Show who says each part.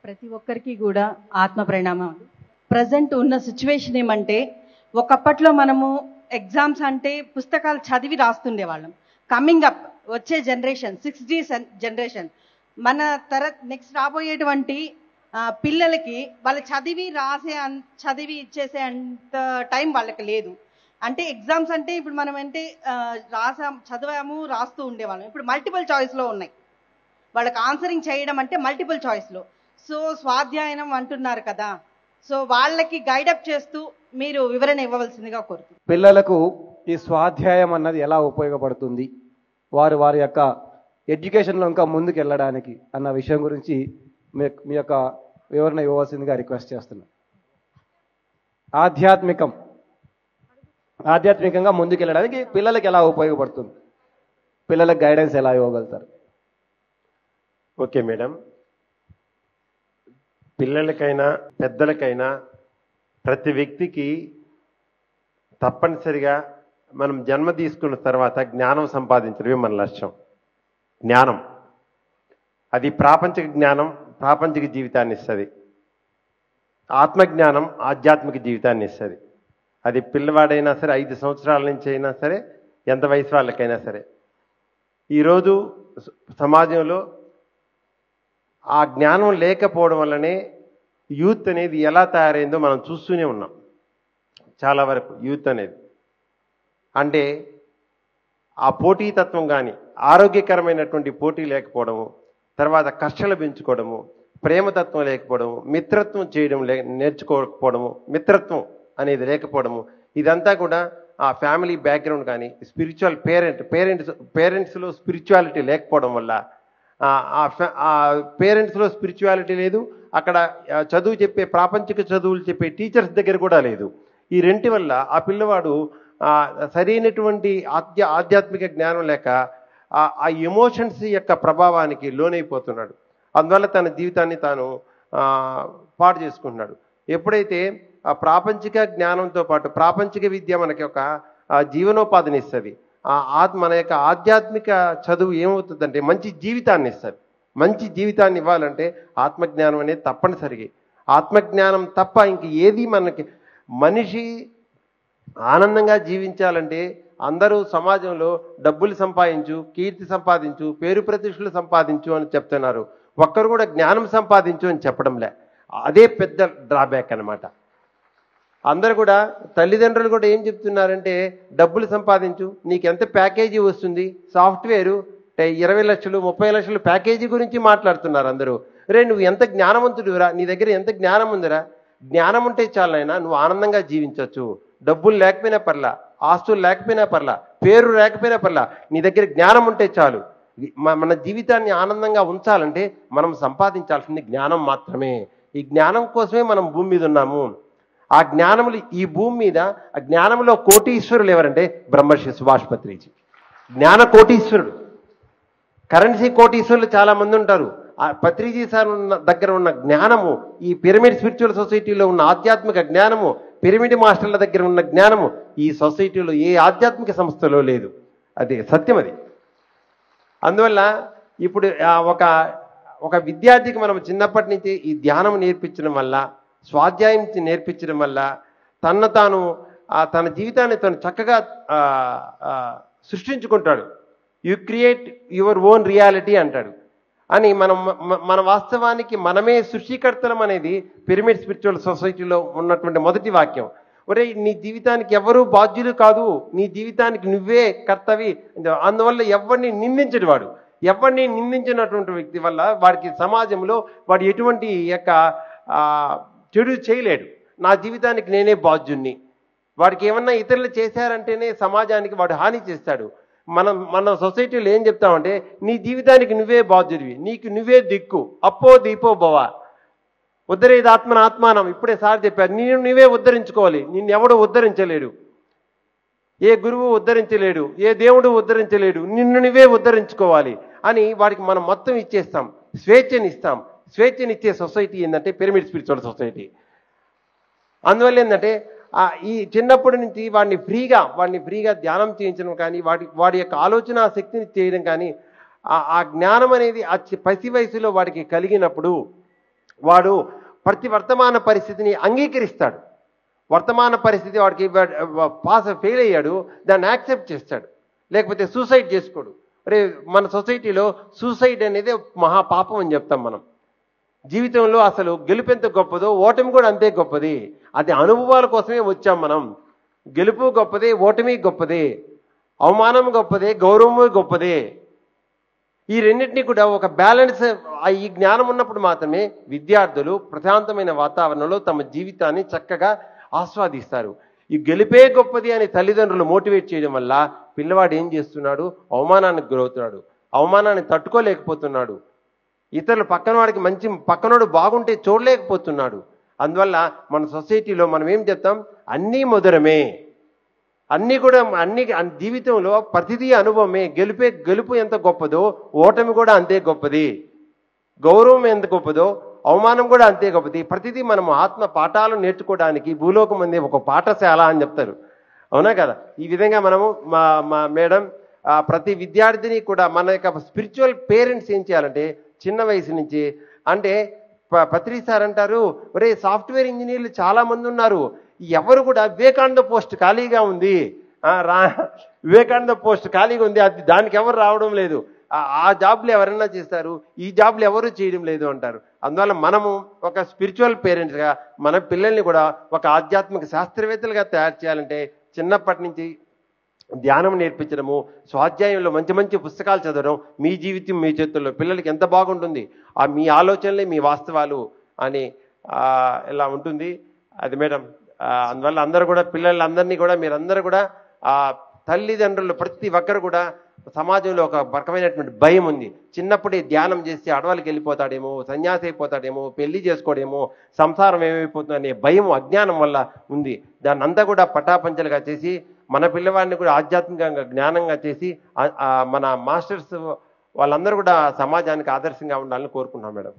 Speaker 1: ప్రతి ఒక్కరికి కూడా ఆత్మ ప్రణామం. ప్రజెంట్ ఉన్న సిచ్యువేషన్ ఏమంటే, ఒకప్పట్లో మనము ఎగ్జామ్స్ అంటే పుస్తకాలు చదివి రాస్తుండేవాళ్ళం. కమింగ్ అప్ వచ్చే జనరేషన్ 6G జనరేషన్, మన నెక్స్ట్ రాబోయేటువంటి పిల్లలకి వాళ్ళు చదివి ఇచ్చేసే అంత టైం వాళ్ళకి లేదు. అంటే ఎగ్జామ్స్ అంటే ఇప్పుడు మనం అంటే చదివాము రాస్తూ ఉండేవాళ్ళం. ఇప్పుడు మల్టిపుల్ చాయిస్లో ఉన్నాయి. వాళ్ళకి ఆన్సరింగ్ చేయడం అంటే మల్టిపుల్ చాయిస్లో. సో స్వాధ్యాయనం అంటున్నారు కదా, సో వాళ్ళకి గైడప్ చేస్తూ మీరు వివరణ ఇవ్వవలసిందిగా కోరుతున్నాను.
Speaker 2: పిల్లలకు ఈ స్వాధ్యాయం అన్నది ఎలా ఉపయోగపడుతుంది, వారి యొక్క ఎడ్యుకేషన్లో ఇంకా ముందుకు వెళ్ళడానికి అన్న విషయం గురించి మీ యొక్క వివరణ ఇవ్వవలసిందిగా రిక్వెస్ట్ చేస్తున్నాను. ఆధ్యాత్మికంగా ముందుకు వెళ్ళడానికి పిల్లలకి ఎలా ఉపయోగపడుతుంది, పిల్లలకు గైడెన్స్ ఎలా ఇవ్వగలుగుతారు?
Speaker 3: ఓకే మేడం, పిల్లలకైనా పెద్దలకైనా ప్రతి వ్యక్తికి తప్పనిసరిగా మనం జన్మ తీసుకున్న తర్వాత జ్ఞానం సంపాదించడమే మన లక్ష్యం. జ్ఞానం అది ప్రాపంచిక జ్ఞానం ప్రాపంచిక జీవితాన్ని ఇస్తుంది, ఆత్మజ్ఞానం ఆధ్యాత్మిక జీవితాన్ని ఇస్తుంది. అది పిల్లవాడైనా సరే, 5 సంవత్సరాల నుంచి అయినా సరే, ఎంత వయసు వాళ్ళకైనా సరే. ఈరోజు సమాజంలో ఆ జ్ఞానం లేకపోవడం వల్లనే యూత్ అనేది ఎలా తయారైందో మనం చూస్తూనే ఉన్నాం. చాలా వరకు యూత్ అనేది అంటే ఆ పోటీతత్వం కానీ, ఆరోగ్యకరమైనటువంటి పోటీ లేకపోవడము, తర్వాత కష్టలు పెంచుకోవడము, ప్రేమతత్వం లేకపోవడము, మిత్రత్వం చేయడం నేర్చుకోకపోవడము, మిత్రత్వం అనేది లేకపోవడము, ఇదంతా కూడా ఆ ఫ్యామిలీ బ్యాక్గ్రౌండ్ కానీ స్పిరిచువల్ పేరెంట్స్లో స్పిరిచువాలిటీ లేకపోవడం వల్ల, ఆ పేరెంట్స్లో స్పిరిచువాలిటీ లేదు, అక్కడ చదువు చెప్పే ప్రాపంచిక చదువులు చెప్పే టీచర్స్ దగ్గర కూడా లేదు. ఈ రెంటి వల్ల ఆ పిల్లవాడు సరైనటువంటి ఆధ్యాత్మిక జ్ఞానం లేక ఆ ఎమోషన్స్ యొక్క ప్రభావానికి లోనైపోతున్నాడు. అందువల్ల తన జీవితాన్ని తాను పాడు చేసుకుంటున్నాడు. ఎప్పుడైతే ఆ ప్రాపంచిక జ్ఞానంతో పాటు ప్రాపంచిక విద్య మనకి ఒక జీవనోపాధిని ఇస్తుంది, మన యొక్క ఆధ్యాత్మిక చదువు ఏమవుతుందంటే మంచి జీవితాన్ని ఇస్తుంది. మంచి జీవితాన్ని ఇవ్వాలంటే ఆత్మజ్ఞానం అనేది తప్పనిసరిగా. ఆత్మజ్ఞానం తప్ప ఇంక ఏది మనిషి ఆనందంగా జీవించాలంటే అందరూ సమాజంలో డబ్బులు సంపాదించు, కీర్తి సంపాదించు, పేరు ప్రతిష్టలు సంపాదించు అని చెప్తున్నారు. ఒక్కరు కూడా జ్ఞానం సంపాదించు అని చెప్పడంలే. అదే పెద్ద డ్రాబ్యాక్ అన్నమాట. అందరూ కూడా తల్లిదండ్రులు కూడా ఏం చెప్తున్నారంటే డబ్బులు సంపాదించు, నీకెంత ప్యాకేజీ వస్తుంది, సాఫ్ట్వేరు 20 లక్షలు 30 లక్షలు ప్యాకేజీ గురించి మాట్లాడుతున్నారు అందరూ. నువ్వు ఎంత జ్ఞానవంతుడురా, నీ దగ్గర ఎంత జ్ఞానం ఉందిరా, జ్ఞానం ఉంటే చాలైనా నువ్వు ఆనందంగా జీవించవచ్చు. డబ్బులు లేకపోయినా పర్లా, ఆస్తులు లేకపోయినా పర్లా, పేరు లేకపోయినా పర్లా, నీ దగ్గర జ్ఞానం ఉంటే చాలు. మన జీవితాన్ని ఆనందంగా ఉంచాలంటే మనం సంపాదించాల్సింది జ్ఞానం మాత్రమే. ఈ జ్ఞానం కోసమే మనం భూమి మీద ఉన్నాము. ఆ జ్ఞానములు ఈ భూమి మీద, ఆ జ్ఞానంలో కోటీశ్వరులు ఎవరంటే బ్రహ్మర్షి సుభాష్ పత్రిజీ జ్ఞాన కోటీశ్వరుడు. కరెన్సీ కోటీశ్వరులు చాలా మంది ఉంటారు. ఆ పత్రిజీ సార్ దగ్గర ఉన్న జ్ఞానము, ఈ పిరమిడ్ స్పిరిచువల్ సొసైటీలో ఉన్న ఆధ్యాత్మిక జ్ఞానము, పిరమిడ్ మాస్టర్ల దగ్గర ఉన్న జ్ఞానము ఈ సొసైటీలో ఏ ఆధ్యాత్మిక సంస్థలో లేదు. అది సత్యం. అది అందువల్ల ఇప్పుడు ఒక విద్యార్థికి మనం చిన్నప్పటి నుంచి ఈ ధ్యానం నేర్పించడం వల్ల, స్వాధ్యాయం నేర్పించడం వల్ల తన జీవితాన్ని తను చక్కగా సృష్టించుకుంటాడు. You create your own reality అంటాడు. అని మన వాస్తవానికి మనమే సృష్టికర్తలం అనేది పిరమిడ్ స్పిరిచువల్ సొసైటీలో ఉన్నటువంటి మొదటి వాక్యం. ఒరే, నీ జీవితానికి ఎవరూ బాధ్యులు కాదు, నీ జీవితానికి నువ్వే కర్తవి. అందువల్ల ఎవరిని నిందించడు వాడు. ఎవరిని నిందించినటువంటి వ్యక్తి వల్ల వాడికి సమాజంలో వాడు ఎటువంటి యొక్క చెడు చేయలేడు. నా జీవితానికి నేనే బాధ్యుణ్ణి. వాడికి ఏమన్నా ఇతరులు చేశారంటేనే సమాజానికి వాడు హాని చేస్తాడు. మన సొసైటీలో ఏం చెప్తామంటే నీ జీవితానికి నువ్వే బాధ్యుడివి, నీకు నువ్వే దిక్కు, అప్పో దీపో భవ, ఉద్ధరేది ఆత్మన ఆత్మానం. ఇప్పుడే సార్ చెప్పారు, నువ్వే ఉద్ధరించుకోవాలి, నిన్నెవడు ఉద్ధరించలేడు, ఏ గురువు ఉద్ధరించలేడు, ఏ దేవుడు ఉద్ధరించలేడు, నిన్ను నువ్వే ఉద్ధరించుకోవాలి అని వాడికి మనం మొత్తం ఇచ్చేస్తాం, స్వేచ్ఛనిస్తాం. స్వేచ్ఛనిచ్చే సొసైటీ ఏంటంటే పిరమిడ్ స్పిరిచువల్ సొసైటీ. అందువల్ల ఏంటంటే ఈ చిన్నప్పటి నుంచి వాడిని ఫ్రీగా ధ్యానం చేయించడం కానీ, వాడి యొక్క ఆలోచన శక్తిని చేయడం కానీ, ఆ జ్ఞానం అనేది పసి వయసులో వాడికి కలిగినప్పుడు వాడు ప్రతి వర్తమాన పరిస్థితిని అంగీకరిస్తాడు. వర్తమాన పరిస్థితి వాడికి ఫెయిల్ అయ్యాడు, దాన్ని యాక్సెప్ట్ చేస్తాడు, లేకపోతే సూసైడ్ చేసుకోడు. అరే మన సొసైటీలో సూసైడ్ అనేది మహాపాపం అని చెప్తాం మనం. జీవితంలో అసలు గెలుపు ఎంత గొప్పదో ఓటమి కూడా అంతే గొప్పది. అది అనుభవాల కోసమే వచ్చాం మనం. గెలుపు గొప్పదే, ఓటమి గొప్పదే, అవమానం గొప్పదే, గౌరవము గొప్పదే. ఈ రెండింటినీ కూడా ఒక బ్యాలెన్స్, ఈ జ్ఞానం ఉన్నప్పుడు మాత్రమే విద్యార్థులు ప్రశాంతమైన వాతావరణంలో తమ జీవితాన్ని చక్కగా ఆస్వాదిస్తారు. ఈ గెలిపే గొప్పది అని తల్లిదండ్రులు మోటివేట్ చేయడం వల్ల పిల్లవాడు ఏం చేస్తున్నాడు, అవమానానికి గురవుతున్నాడు, అవమానాన్ని తట్టుకోలేకపోతున్నాడు, ఇతరులు పక్కనోడు బాగుంటే చూడలేకపోతున్నాడు. అందువల్ల మన సొసైటీలో మనం ఏం చెప్తాం, అన్నీ మధురమే, అన్నీ కూడా జీవితంలో ప్రతిదీ అనుభవమే. గెలుపు ఎంత గొప్పదో ఓటమి కూడా అంతే గొప్పది, గౌరవం ఎంత గొప్పదో అవమానం కూడా అంతే గొప్పది. ప్రతిదీ మనం ఆత్మ పాఠాలు నేర్చుకోవడానికి భూలోకం అందే ఒక పాఠశాల అని చెప్తారు, అవునా కదా. ఈ విధంగా మనము మా మేడం ప్రతి విద్యార్థిని కూడా మన యొక్క స్పిరిచువల్ పేరెంట్స్ ఏం చేయాలంటే చిన్న వయసు నుంచి, అంటే పత్రి సార్ అంటారు, ఒరే సాఫ్ట్వేర్ ఇంజనీర్లు చాలా మంది ఉన్నారు, ఎవరు కూడా వివేకానంద పోస్ట్ ఖాళీగా ఉంది, వివేకానంద పోస్ట్ ఖాళీగా ఉంది, అది దానికి ఎవరు రావడం లేదు, ఆ జాబ్లు ఎవరైనా చేస్తారు, ఈ జాబ్లు ఎవరు చేయడం లేదు అంటారు. అందువల్ల మనము ఒక స్పిరిచువల్ పేరెంట్స్గా మన పిల్లల్ని కూడా ఒక ఆధ్యాత్మిక శాస్త్రవేత్తలుగా తయారు చేయాలంటే చిన్నప్పటి నుంచి ధ్యానం నేర్పించడము, స్వాధ్యాయంలో మంచి మంచి పుస్తకాలు చదవడం, మీ జీవితం మీ చేతుల్లో, పిల్లలకి ఎంత బాగుంటుంది, మీ ఆలోచనలే మీ వాస్తవాలు అని ఇలా ఉంటుంది అది మేడం. అందువల్ల అందరూ కూడా పిల్లలందరినీ కూడా మీరందరూ కూడా తల్లిదండ్రులు ప్రతి ఒక్కరు కూడా సమాజంలో ఒక రకమైనటువంటి భయం ఉంది. చిన్నప్పుడే ధ్యానం చేసి అడవులకి వెళ్ళిపోతాడేమో, సన్యాసి అయిపోతాడేమో, పెళ్లి చేసుకోడేమో, సంసారం ఏమైపోతుందో అనే భయం అజ్ఞానం వల్ల ఉంది. దాన్ని అంతా కూడా పటాపంచలుగా చేసి మన పిల్లవాడిని కూడా ఆధ్యాత్మికంగా జ్ఞానంగా చేసి మన మాస్టర్స్ వాళ్ళందరూ కూడా సమాజానికి ఆదర్శంగా ఉండాలని కోరుకుంటున్నాం మేడం.